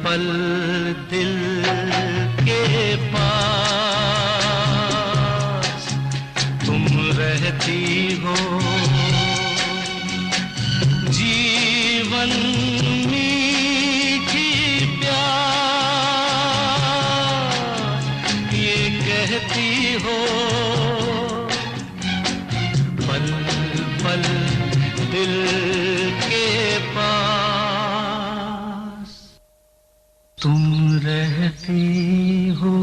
पल दिल के पास तुम रहती हो, जीवन मीठी प्यास ये कहती हो, पल पल दिल के पास तुम रहती हो।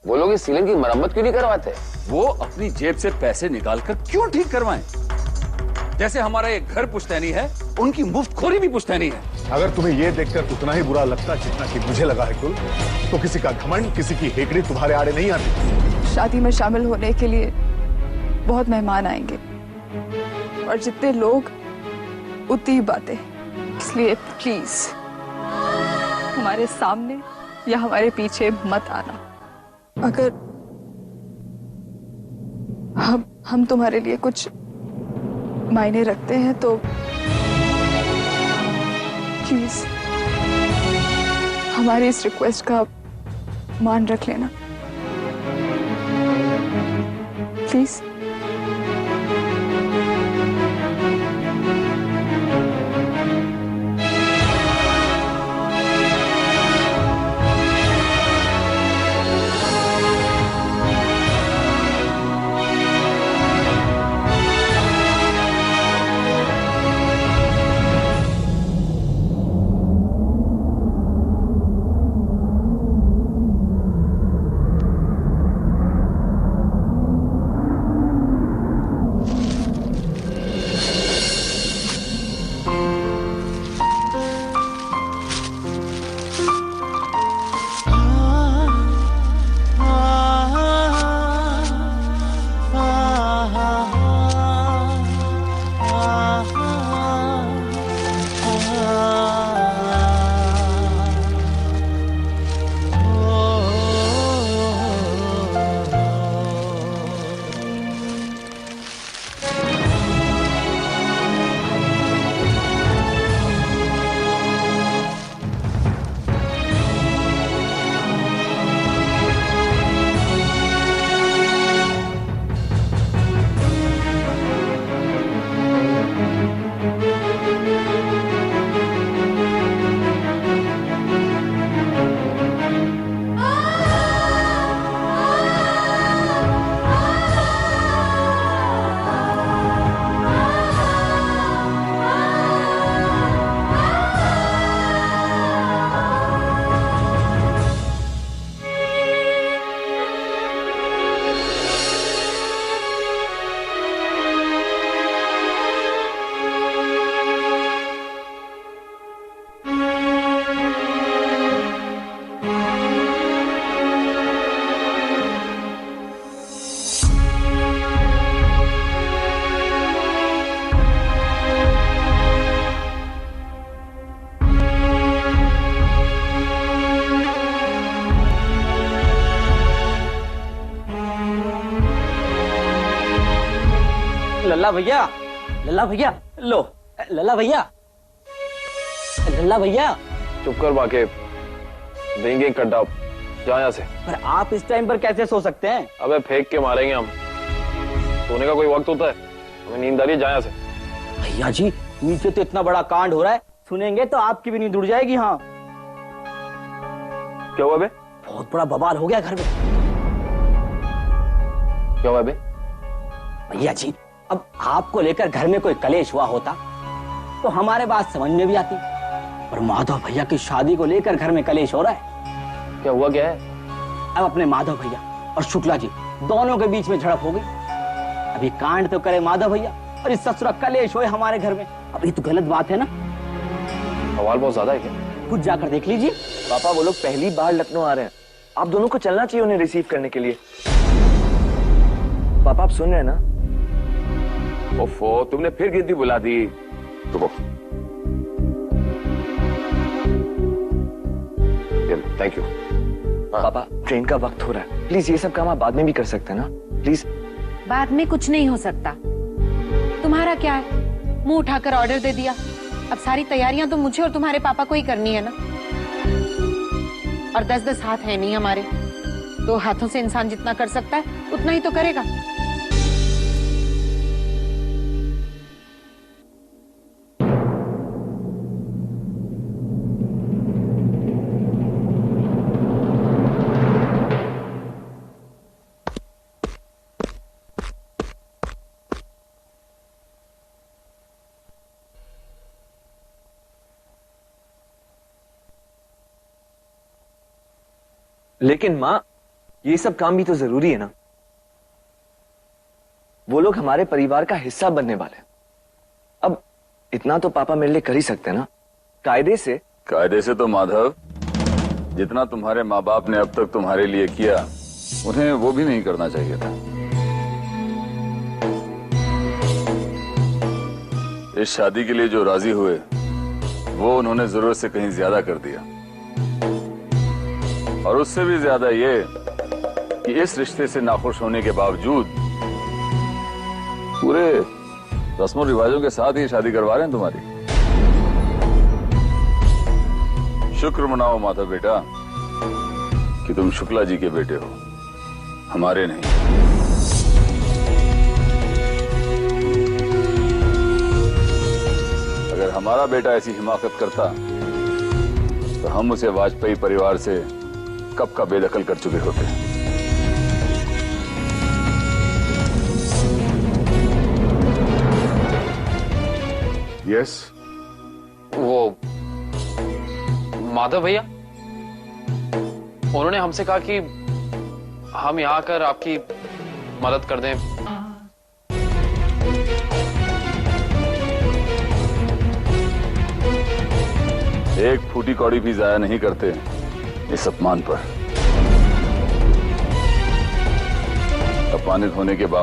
वो लोग इस सीलिंग की मरम्मत क्यों नहीं करवाते? वो अपनी जेब से पैसे निकालकर क्यों ठीक करवाएं? जैसे हमारा ये घर पुश्तैनी है, उनकी मुफ्तखोरी भी पुश्तैनी है। अगर तुम्हें ये देखकर उतना ही बुरा लगता जितना कि मुझे लगा है कुल, तो किसी का घमंड, किसी की हेकड़ी तुम्हारे आड़े नहीं आती। शादी में शामिल होने के लिए बहुत मेहमान आएंगे और जितने लोग उतनी ही बातें, इसलिए प्लीज हमारे सामने या हमारे पीछे मत आना। अगर हम तुम्हारे लिए कुछ मायने रखते हैं तो प्लीज हमारी इस रिक्वेस्ट का मान रख लेना प्लीज। लल्ला भैया, लल्ला भैया, लो लल्ला भैया, लल्ला भैया। चुप कर बाके, देंगे एक कड्डा, जा यहाँ से। पर आप इस टाइम पर कैसे सो सकते हैं? अबे फेंक के मारेंगे हम, सोने का कोई वक्त होता है? हमें नींद आ रही है, जा यहाँ से। भैया जी नीचे तो इतना बड़ा कांड हो रहा है, सुनेंगे तो आपकी भी नींद उड़ जाएगी। हाँ क्या हुआ बे? बहुत बड़ा बवाल हो गया घर में। क्या हुआ बे? भैया जी अब आपको लेकर घर में कोई कलेश हुआ होता तो हमारे बात समझ में भी आती, पर माधव भैया की शादी को लेकर घर में कलेश हो रहा है। क्या हुआ, क्या है? अब अपने माधव भैया और शुक्ला जी दोनों के बीच में झड़प हो गई। अभी कांड तो करे माधव भैया और इस ससुरा कलेश होए हमारे घर में। अब ये तो गलत बात है ना? सवाल बहुत ज्यादा है क्या? खुद जाकर देख लीजिए। पापा वो लोग पहली बार लखनऊ आ रहे हैं, आप दोनों को चलना चाहिए उन्हें रिसीव करने के लिए। पापा आप सुन रहे हैं ना? ओफो, तुमने फिर गिद्दी बुला दी। रुको, थैंक यू। पापा ट्रेन का वक्त हो रहा है, प्लीज ये सब काम आप बाद में भी कर सकते हैं ना, प्लीज। बाद में कुछ नहीं हो सकता। तुम्हारा क्या है, मुंह उठाकर ऑर्डर दे दिया। अब सारी तैयारियां तो मुझे और तुम्हारे पापा को ही करनी है ना। और 10-10 हाथ है नहीं हमारे, 2 हाथों से इंसान जितना कर सकता है उतना ही तो करेगा। लेकिन माँ, ये सब काम भी तो जरूरी है ना। वो लोग हमारे परिवार का हिस्सा बनने वाले हैं। अब इतना तो पापा मेरे लिए कर ही सकते हैं ना, कायदे से। कायदे से तो माधव, जितना तुम्हारे माँ बाप ने अब तक तुम्हारे लिए किया, उन्हें वो भी नहीं करना चाहिए था। इस शादी के लिए जो राजी हुए, वो उन्होंने जरूरत से कहीं ज्यादा कर दिया। और उससे भी ज्यादा ये कि इस रिश्ते से नाखुश होने के बावजूद पूरे रस्मों रिवाजों के साथ ही शादी करवा रहे हैं तुम्हारी। शुक्र मनाओ माता बेटा कि तुम शुक्ला जी के बेटे हो, हमारे नहीं। अगर हमारा बेटा ऐसी हिमाकत करता तो हम उसे वाजपेयी परिवार से कब का बेदखल कर चुके होते। यस, वो माधव भैया, उन्होंने हमसे कहा कि हम यहाँ आकर आपकी मदद कर दें। एक फूटी कौड़ी भी जाया नहीं करते इस अपमान पर। अपमानित होने के बाद